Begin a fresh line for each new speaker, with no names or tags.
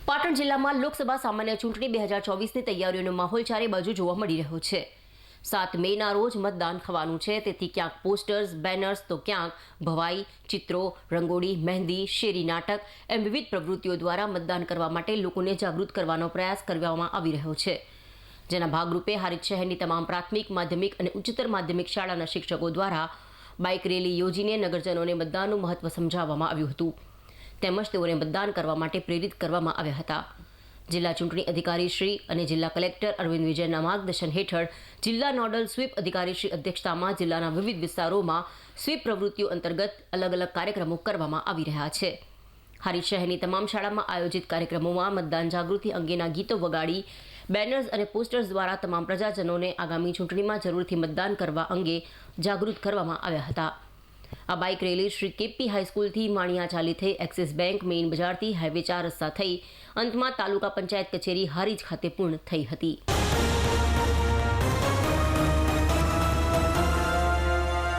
પાટણ જિલ્લામાં લોકસભા સામાન્ય ચૂંટણી 2024ની તૈયારીઓનો માહોલ ચારે બાજુ જોવા મળી રહ્યો છે। 7 મેના રોજ મતદાન થવાનું છે, તેથી ક્યાંક પોસ્ટર્સ, બેનર્સ તો ક્યાંક ભવાઈ, ચિત્રો, રંગોળી, મહેંદી, શેરી નાટક એમ વિવિધ પ્રવૃત્તિઓ દ્વારા મતદાન કરવા માટે લોકોને જાગૃત કરવાનો પ્રયાસ કરવામાં આવી રહ્યો છે, જેના ભાગરૂપે હારીજ શહેરની તમામ પ્રાથમિક, માધ્યમિક અને ઉચ્ચતર માધ્યમિક શાળાના શિક્ષકો દ્વારા બાઇક રેલી યોજીને નગરજનોને મતદાનનું મહત્વ સમજાવવામાં આવ્યું હતું, તેમજ તેઓને મતદાન કરવા માટે પ્રેરિત કરવામાં આવ્યા હતા। જિલ્લા ચૂંટણી અધિકારી શ્રી અને જિલ્લા કલેક્ટર અરવિંદ વિજયના માર્ગદર્શન હેઠળ જિલ્લા નોડલ સ્વીપ અધિકારી શ્રી અધ્યક્ષતામાં જિલ્લાના વિવિધ વિસ્તારોમાં સ્વીપ પ્રવૃત્તિઓ અંતર્ગત અલગ અલગ કાર્યક્રમો કરવામાં આવી રહ્યા છે। હારીજ શહેરની તમામ શાળામાં આયોજિત કાર્યક્રમોમાં મતદાન જાગૃતિ અંગેના ગીતો વગાડી, બેનર્સ અને પોસ્ટર્સ દ્વારા તમામ પ્રજાજનોને આગામી ચૂંટણીમાં જરૂરથી મતદાન કરવા અંગે જાગૃત કરવામાં આવ્યા હતા। આ બાઇક રેલી શ્રી કેપી હાઈસ્કૂલથી માણિયા ચાલી થઈ એક્સિસ બેંક મેઇન બજારથી હાઈવે 4 રસ્તા થઈ અંતમાં તાલુકા પંચાયત કચેરી હારીજ ખાતે પૂર્ણ થઈ હતી।